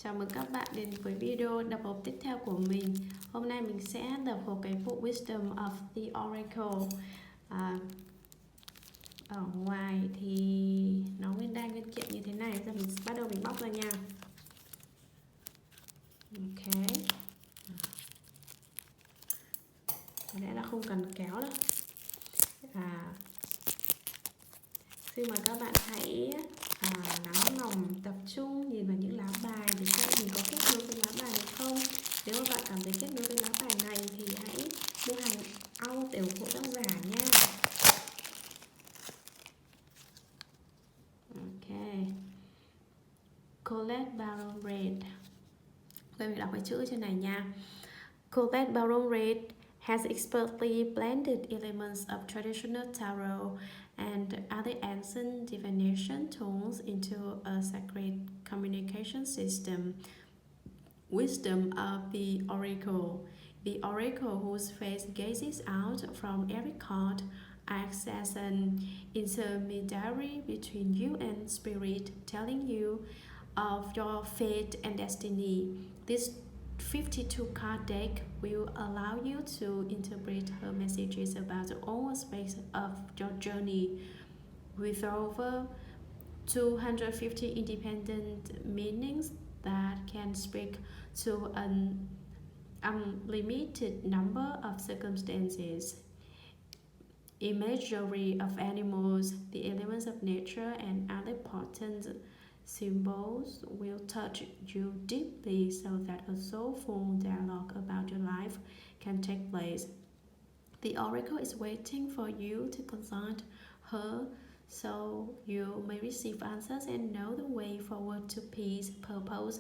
Chào mừng các bạn đến với video đọc hộp tiếp theo của mình. Hôm nay mình sẽ đọc hộp cái bộ Wisdom of the Oracle. Ở ngoài thì nó nguyên đai nguyên kiện như thế này. Giờ mình bắt đầu mình bóc ra nha. Ok. Có lẽ là không cần kéo đâu. Xin mời các bạn hãy lắng lòng tập trung nhìn vào những lá bài để xem mình có kết nối với lá bài hay không. Nếu mà bạn cảm thấy kết nối với lá bài này thì hãy mua hàng au để ủng hộ tác giả nha. Ok. Colette Baron Red. Tôi mình đọc cái chữ trên này nha. Colette Baron Red has expertly blended elements of traditional tarot and other ancient divination tools into a sacred communication system. Wisdom of the Oracle. The Oracle, whose face gazes out from every card, acts as an intermediary between you and spirit, telling you of your fate and destiny. This 52 card deck will allow you to interpret her messages about all aspects of your journey. With over 250 independent meanings that can speak to an unlimited number of circumstances, imagery of animals, the elements of nature, and other potent symbols will touch you deeply so that a soulful dialogue about your life can take place. The oracle is waiting for you to consult her so you may receive answers and know the way forward to peace, purpose,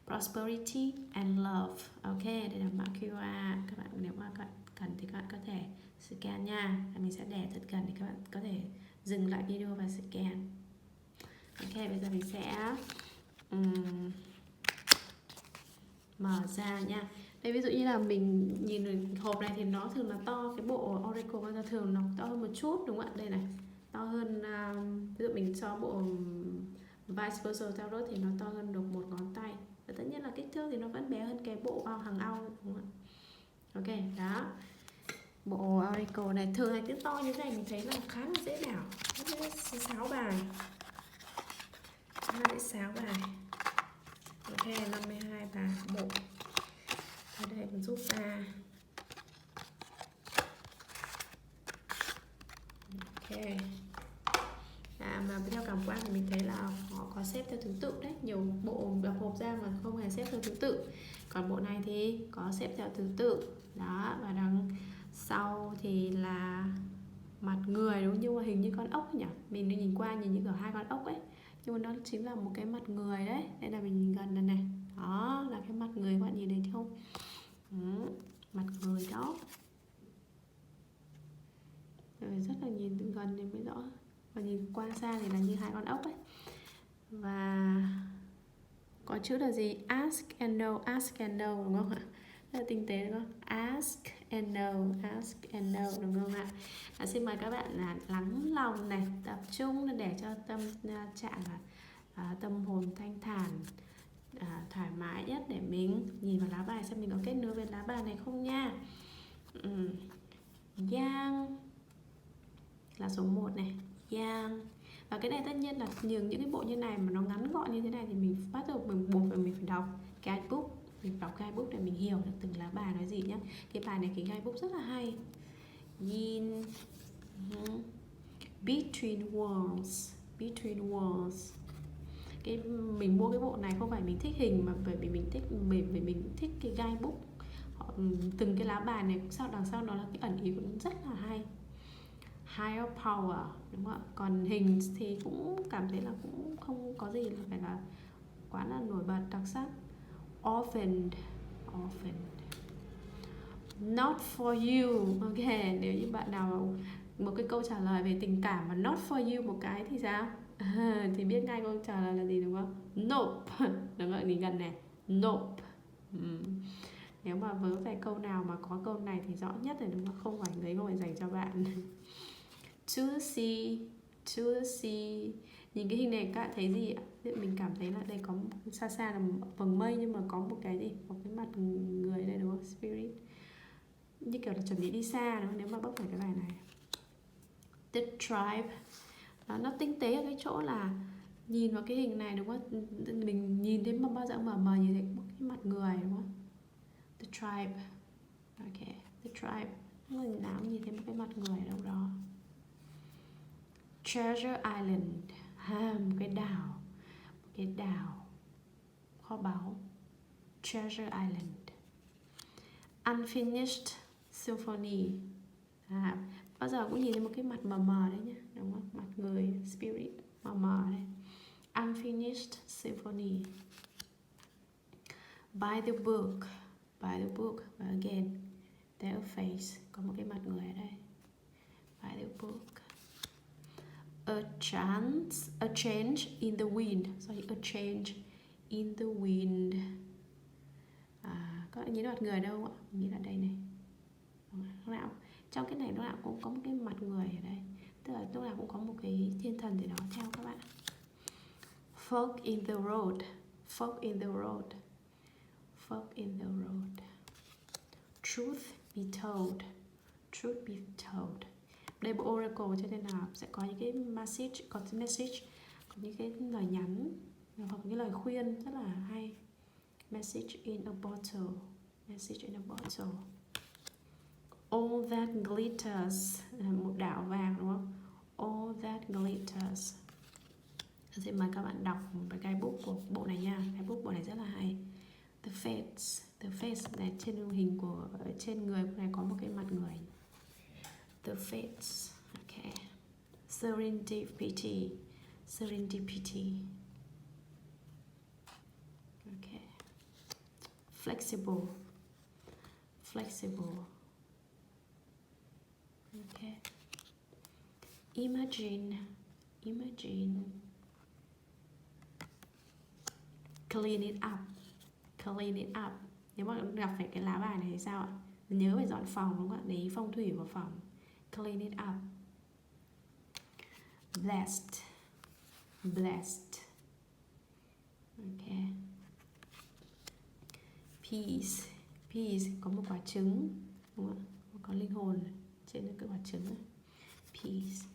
prosperity and love. Ok, đây là mã QR. Các bạn nếu mà cần thì các bạn có thể scan nha. Mình sẽ để thật gần để các bạn có thể dừng lại video và scan. Ok, bây giờ mình sẽ mở ra nha. Đây ví dụ như là mình nhìn hộp này thì nó thường là to, cái bộ Oracle bao giờ thường nó to hơn một chút đúng không ạ? Đây này, to hơn, ví dụ mình cho bộ Vice Versa Tarot thì nó to hơn được một ngón tay. Và tất nhiên là kích thước thì nó vẫn bé hơn cái bộ bao hàng au đúng không ạ? Ok, đó. Bộ Oracle này thường là cái to như thế này mình thấy là khá là dễ đảo. Nó sẽ 6 bài. Nó sẽ 6 bài. Ok, 52 bài bộ. Ở đây mình rút ra. Ok. Mà theo cảm quan thì mình thấy là họ có xếp theo thứ tự đấy. Nhiều bộ đập hộp ra mà không hề xếp theo thứ tự. Còn bộ này thì có xếp theo thứ tự. Đó, và đằng sau thì là mặt người đúng, nhưng mà hình như con ốc nhỉ. Mình nhìn qua nhìn như kiểu hai con ốc ấy, nhưng mà nó chính là một cái mặt người đấy. Đây là mình nhìn gần này này. Đó là cái mặt người, các bạn nhìn thấy không? Mặt người đó. Rồi rất là nhìn từ gần thì mới rõ. Và nhìn qua xa thì là như hai con ốc ấy. Và có chữ là gì? Ask and know đúng không ạ? Rất là tinh tế đúng không? Ask and know đúng không ạ? Xin mời các bạn là lắng lòng này, tập trung để cho tâm trạng tâm hồn thanh thản, thoải mái nhất để mình nhìn vào lá bài xem mình có kết nối với lá bài này không nha. Giang là số 1 này, Giang. Và cái này tất nhiên là những cái bộ như này mà nó ngắn gọn như thế này thì mình bắt đầu mình buộc phải mình phải đọc guidebook, mình đọc guidebook để mình hiểu được từng lá bài nói gì nhá. Cái bài này cái guidebook rất là hay. Yin, Between Worlds. Cái mình mua cái bộ này không phải mình thích hình mà bởi vì mình thích cái guidebook. Từng cái lá bài này sau đằng sau nó là cái ẩn ý cũng rất là hay. Higher power đúng không ạ? Còn hình thì cũng cảm thấy là cũng không có gì là phải là quá là nổi bật đặc sắc. Orphaned. Not for you. Ok, nếu như bạn nào một cái câu trả lời về tình cảm mà not for you một cái thì sao? Thì biết ngay câu trả lời là gì đúng không? Nope. Đúng không? Nhìn gần này. Nope. Nếu mà vớ về câu nào mà có câu này thì rõ nhất rồi đúng không? Không phải đấy, không phải dành cho bạn. To see to the sea. Nhìn cái hình này các bạn thấy gì ạ? Mình cảm thấy là đây có xa xa là một vầng mây, nhưng mà có một cái gì, một cái mặt người đây đúng không? Spirit, như kiểu là chuẩn bị đi xa đúng không? Nếu mà bóc phải cái bài này. The tribe, nó tinh tế ở cái chỗ là nhìn vào cái hình này đúng không? Mình nhìn thấy mà bao giờ mờ mờ như thế, một cái mặt người đúng không? The tribe, ok, the tribe, người nào nhìn thấy một cái mặt người ở đâu đó. Treasure Island, một cái đảo kho báu. Treasure Island. Unfinished Symphony, bao giờ cũng nhìn thấy một cái mặt mờ mờ đấy nhá, đúng không? Mặt người, spirit mờ mờ đấy. Unfinished Symphony. By the book, và again their face, có một cái mặt người ở đây. By the book. A change in the wind. Sorry, a change in the wind. Các bạn nhìn mặt người đâu ạ? Mình nghĩ là đây này. Lúc nào trong cái này lúc nào cũng có một cái mặt người ở đây, tức là lúc nào cũng có một cái thiên thần gì đó theo các bạn. Fork in the road. Fork in the road. Fork in the road. Truth be told. Truth be told. Đây bộ oracle cho nên là sẽ có những cái message, có những cái lời nhắn hoặc những lời khuyên rất là hay. Message in a bottle. Message in a bottle. All that glitters, một đảo vàng đúng không? All that glitters. Tôi sẽ mời các bạn đọc cái guidebook của bộ này nha. Guidebook bộ này rất là hay. The face này, trên hình của trên người này có một cái mặt người. The fates, okay. Serendipity. Okay. Flexible. Okay. Imagine. Clean it up. Nếu mà gặp phải cái lá bài này thì sao ạ? Nhớ phải dọn phòng đúng không ạ? Để ý phong thủy của phòng. Clean it up. Blessed. Okay. Peace, có một quả trứng đúng không ạ? Có linh hồn trên cái quả trứng này. Peace.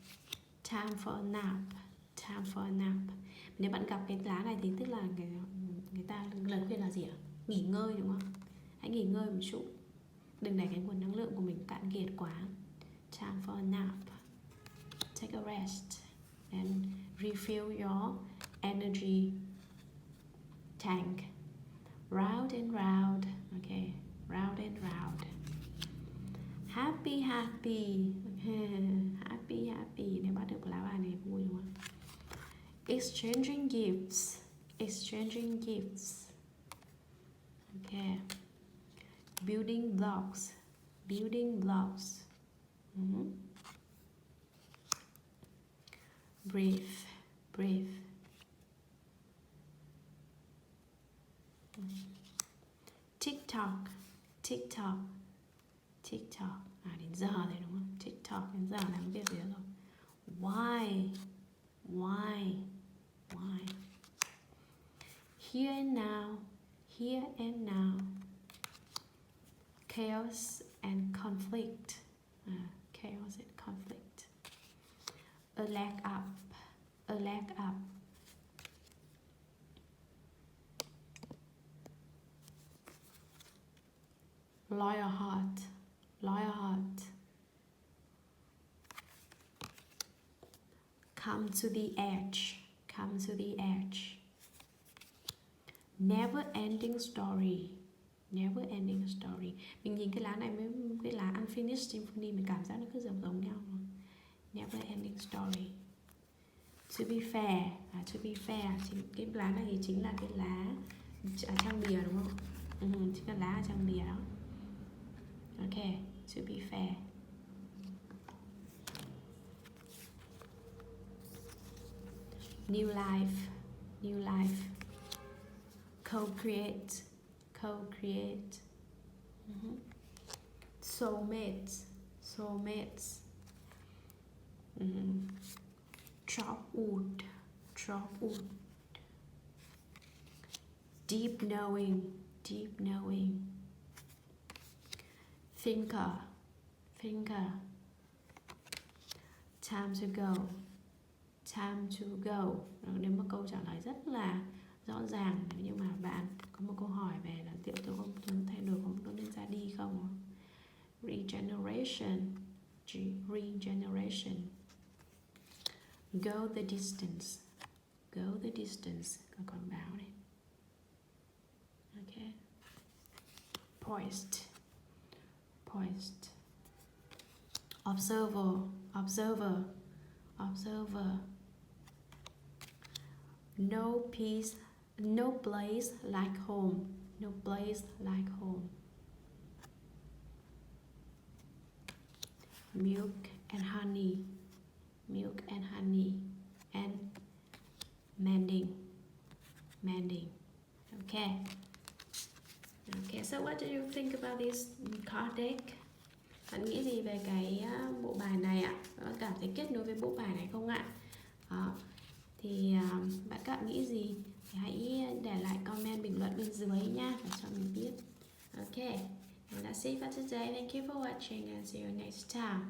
Time for a nap. Nếu bạn gặp cái lá này thì tức là người ta lời khuyên là gì ạ? Nghỉ ngơi đúng không? Hãy nghỉ ngơi một chút, đừng để cái nguồn năng lượng của mình cạn kiệt quá. Time for a nap. Take a rest and refill your energy tank. Round and round. Okay, round and round. Happy. Happy. Nếu bắt được lá bài này vui đúng không? Exchanging gifts. Okay. Building blocks. Breathe. TikTok. Đến giờ rồi đúng không? TikTok đến giờ làm việc gì rồi. Why? Here and now. Chaos and conflict. A leg up. Loyal heart. Come to the edge. Never ending story. Mình nhìn cái lá này với cái lá Unfinished Symphony, mình cảm giác nó cứ giống nhau. Never ending story. To be fair. Cái lá này thì chính là cái lá trang bìa đúng không? Chính là lá trang bìa đó. Ok, to be fair. New life. Co-create. Soulmates. Chop wood. Chop wood. Deep knowing. Deep knowing. Finger. Finger. Time to go. Time to go. Nếu một câu trả lời rất là rõ ràng, nhưng mà bạn có một câu hỏi về là liệu tôi có muốn thay đổi, có nên ra đi không? Regeneration. Regeneration. Go the distance. Go the distance. Còn báo này. Ok. Poised. Poised. Observer. Observer. Observer. No peace, no place like home. No place like home. Milk and honey. Milk and honey. And mending. Mending. Okay. Okay, so what do you think about this card deck? Bạn nghĩ gì về cái bộ bài này ạ? Bạn cảm thấy kết nối với bộ bài này không ạ? Thì bạn các bạn nghĩ gì? Thì hãy để lại comment bình luận bên dưới nha, và cho mình biết. Okay, and that's it for today. Thank you for watching and see you next time.